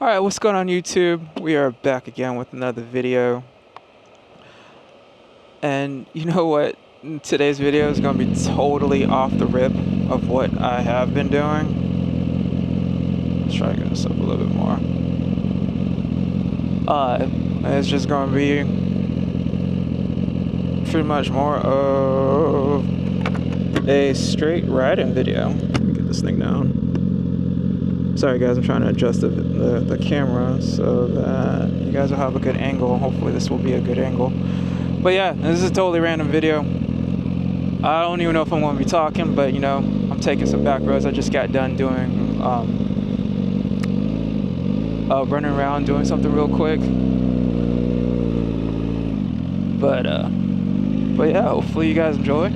Alright, what's going on YouTube? We are back again with another video. And you know what? Today's video is going to be totally off the rip of what I have been doing. Let's try to get this up a little bit more. It's just going to be pretty much more of a straight riding video. Let me get this thing down. Sorry guys, I'm trying to adjust the camera so that you guys will have a good angle. Hopefully this will be a good angle. But yeah, this is a totally random video. I don't even know if I'm going to be talking, but you know, I'm taking some back roads. I just got done doing, running around doing something real quick. But yeah, hopefully you guys enjoy.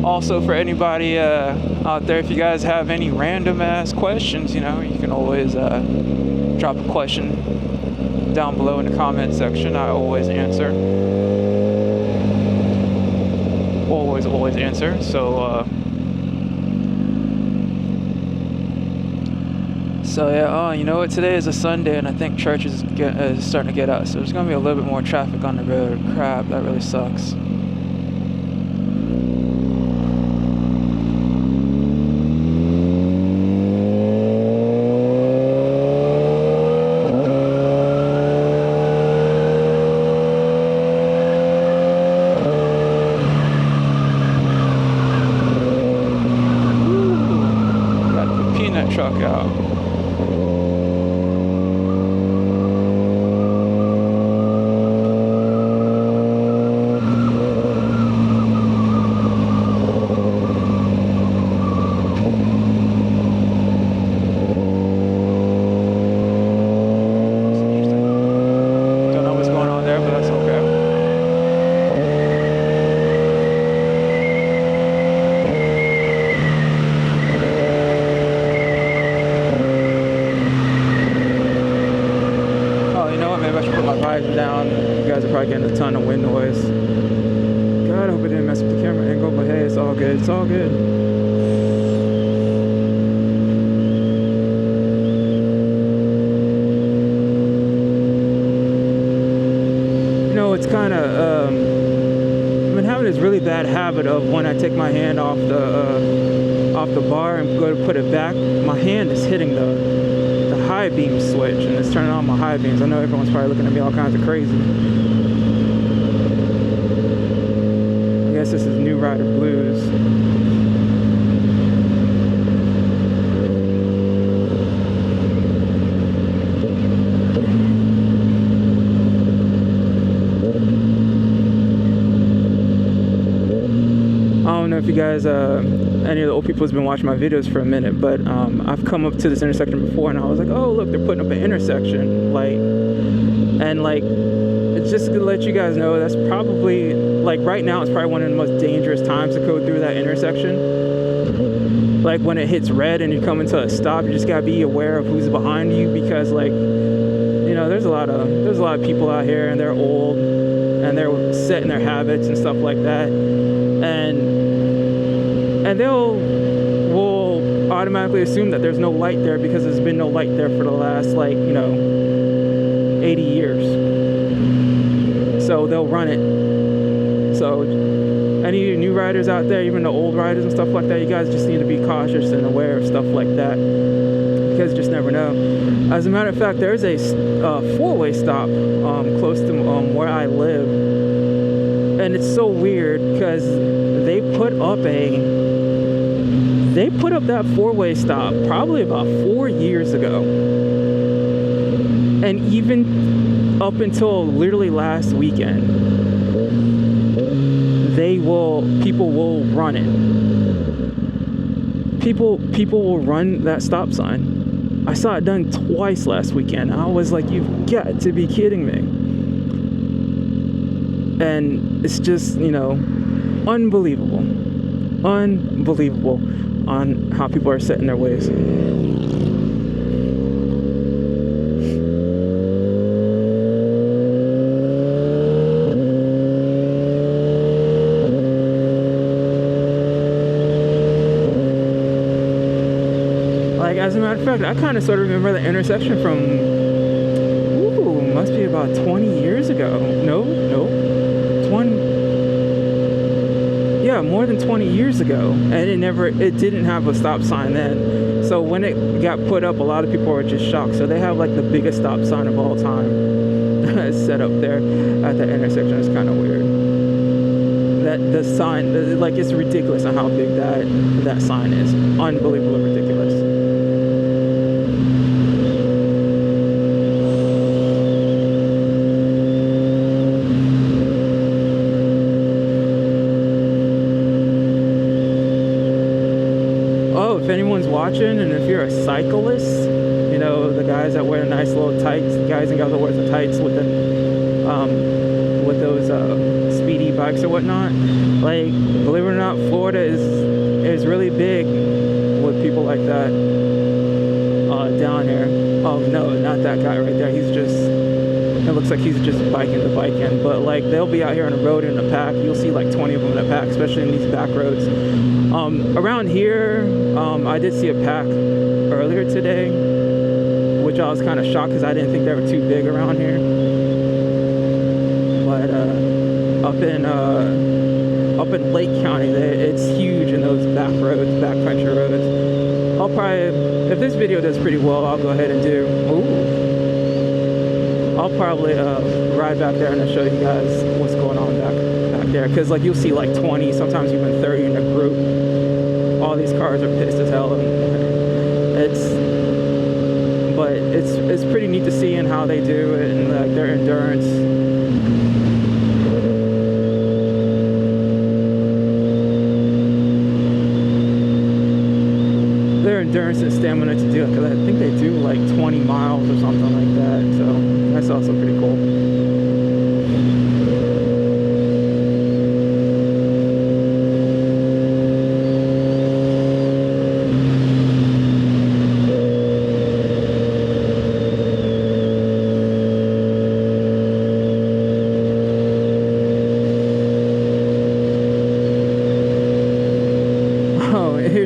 Also, for anybody out there, if you guys have any random ass questions, you know, you can always drop a question down below in the comment section. I always answer. Always answer. So yeah. Oh, you know what? Today is a Sunday, and I think church is starting to get out. So there's gonna be a little bit more traffic on the road. Crap, that really sucks. Truck out. Don't know what's going on there, but that's okay. Down. You guys are probably getting a ton of wind noise. God, I hope it didn't mess with the camera angle, but hey, it's all good. It's all good. You know, it's kind of I've been having this really bad habit of when I take my hand off the bar and go to put it back, my hand is hitting the high beam switch, and it's turning on my high beams. I know everyone's probably looking at me all kinds of crazy. I guess this is New Rider Blues. I don't know if you guys any of the old people has been watching my videos for a minute, but I've come up to this intersection before, and I was like, oh look, they're putting up an intersection light, and like, it's just to let you guys know that's probably, like, right now it's probably one of the most dangerous times to go through that intersection. Like when it hits red and you come into a stop, you just gotta be aware of who's behind you, because, like, you know, there's a lot of people out here, and they're old and they're set in their habits and stuff like that, and will automatically assume that there's no light there because there's been no light there for the last, like, you know, 80 years. So they'll run it. So any new riders out there, even the old riders and stuff like that, you guys just need to be cautious and aware of stuff like that, because you just never know. As a matter of fact, there's a four-way stop close to where I live, and it's so weird because they put up that four-way stop probably about 4 years ago, and even up until literally last weekend, people will run it. People will run that stop sign. I saw it done twice last weekend. I was like, you've got to be kidding me. And it's just, you know, unbelievable on how people are set in their ways. matter of fact, I kind of sort of remember the intersection from, ooh, must be about 20 years ago. No, 20, yeah, more than 20 years ago. And it didn't have a stop sign then. So when it got put up, a lot of people were just shocked. So they have like the biggest stop sign of all time set up there at that intersection. It's kind of weird. That the sign, like, it's ridiculous on how big that sign is. Unbelievably ridiculous. Oh, if anyone's watching, and if you're a cyclist, you know, the guys that wear nice little tights, guys and gals that wear the tights with those speedy bikes or whatnot, like, believe it or not, Florida is really big with people like that down here. Oh no, not that guy right there. He's just, it looks like he's just biking the bike in, but like, they'll be out here on the road in a pack. You'll see like 20 of them in a pack, especially in these back roads. Around here, I did see a pack earlier today, which I was kind of shocked because I didn't think they were too big around here. But up in Lake County, it's huge in those back roads, back country roads. I'll probably, if this video does pretty well, I'll go ahead and do, I'll probably ride back there and I'll show you guys what's going on back there. Because like, you'll see like 20, sometimes even 30 in a group. All these cars are pissed as hell, and it's pretty neat to see in how they do it and like their endurance. Their endurance and stamina to do it, because I think they do like 20 miles or something like that. So that's also pretty cool.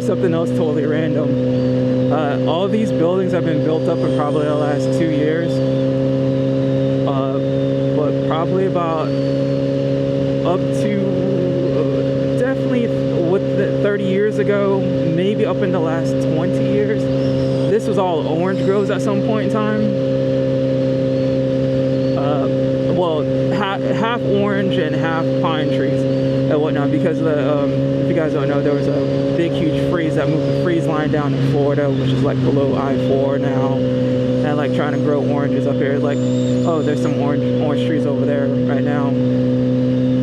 Something else totally random. All of these buildings have been built up in probably the last 2 years, but probably about up to definitely with 30 years ago, maybe up in the last 20 years. This was all orange groves at some point in time. Well, half orange and half pine trees and whatnot, because if you guys don't know, there was a big huge freeze that moved the freeze line down in Florida, which is like below I-4 now, and like trying to grow oranges up here. Like, oh, there's some orange trees over there right now,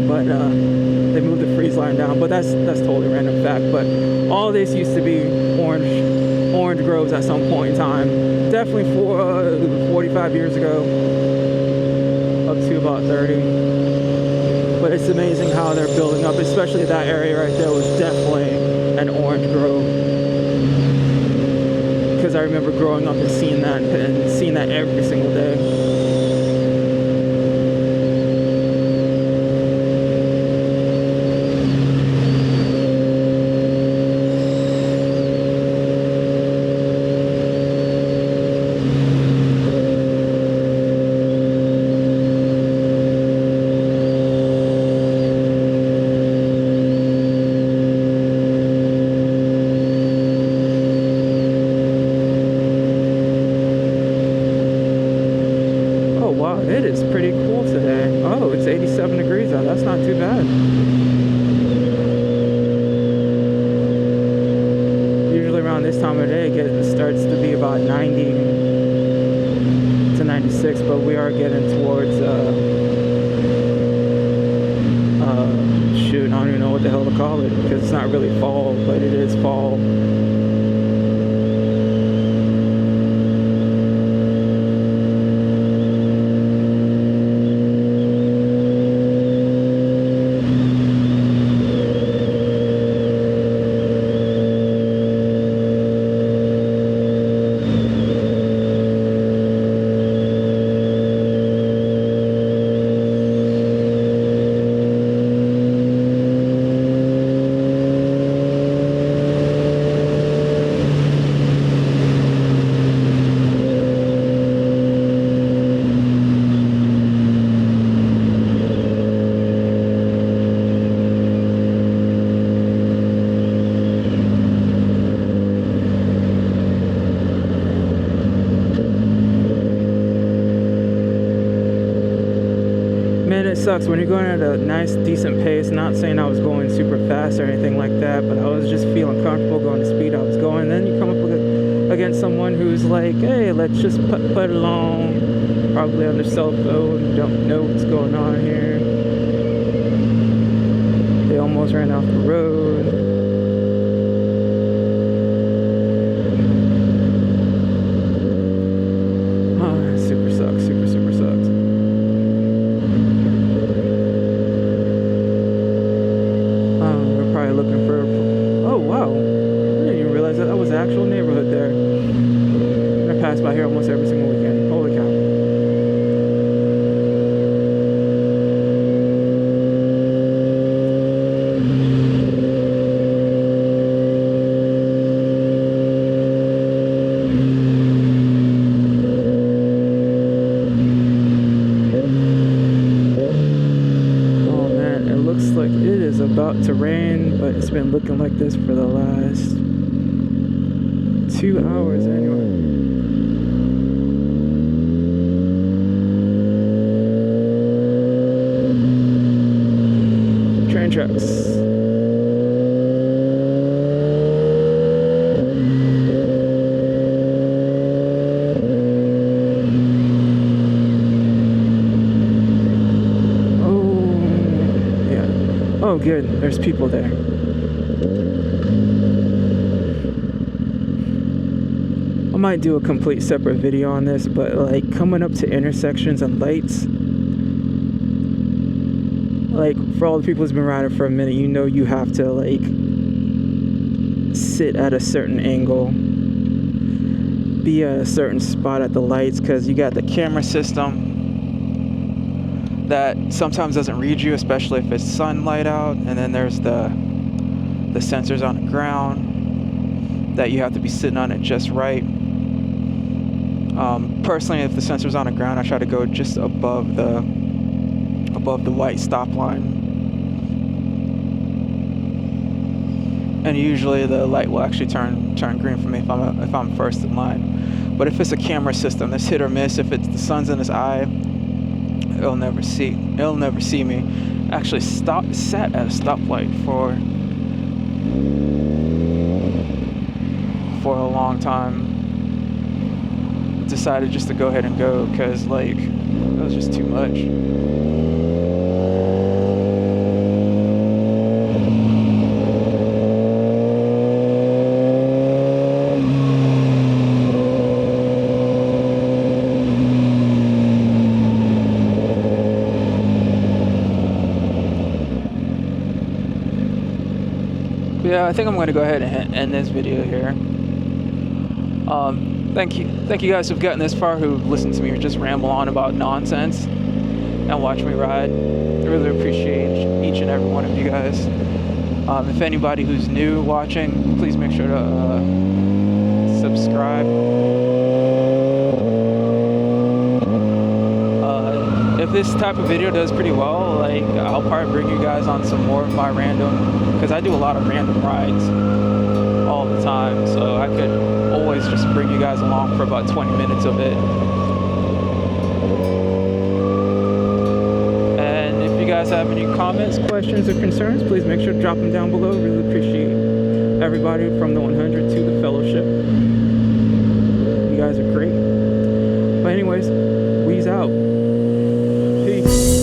but they moved the freeze line down. But that's totally random fact. But all this used to be orange groves at some point in time, definitely 45 years ago, up to about 30. But it's amazing how they're building up, especially that area right there was definitely an orange grove. Because I remember growing up and seeing that every single day. This time of day it starts to be about 90 to 96, but we are getting towards shoot, I don't even know what the hell to call it, because it's not really fall, but it is fall. sucks when you're going at a nice, decent pace. Not saying I was going super fast or anything like that, but I was just feeling comfortable going the speed I was going. Then you come up against someone who's like, hey, let's just put along, probably on their cell phone, don't know what's going on here. They almost ran off the road. Super sucks, super sucks. We're probably looking for, oh wow, I didn't even realize that was the actual neighborhood there. I pass by here almost every single weekend. Holy cow. Oh man, it looks like it is about to rain, but it's been looking like this for the last 2 hours anyway. Train tracks. Oh, yeah. Oh, good. There's people there. I might do a complete separate video on this, but like coming up to intersections and lights, like for all the people who's been riding for a minute, you know you have to like sit at a certain angle, be at a certain spot at the lights, because you got the camera system that sometimes doesn't read you, especially if it's sunlight out, and then there's the sensors on the ground that you have to be sitting on it just right. Personally, if the sensor's on the ground, I try to go just above the white stop line, and usually the light will actually turn green for me if I'm first in line. But if it's a camera system, it's hit or miss. If it's the sun's in his eye, it'll never see me. Actually, sat at a stoplight for a long time. Decided just to go ahead and go because like it was just too much. Yeah, I think I'm going to go ahead and end this video here. Thank you guys who've gotten this far, who listened to me just ramble on about nonsense and watch me ride. I really appreciate each and every one of you guys. If anybody who's new watching, please make sure to subscribe. If this type of video does pretty well, like I'll probably bring you guys on some more of my random, because I do a lot of random rides all the time, so I could always just bring you guys along for about 20 minutes of it. And if you guys have any comments, questions, or concerns, please make sure to drop them down below. Really appreciate everybody from the 100 to the fellowship. You guys are great. But anyways, we's out. Peace.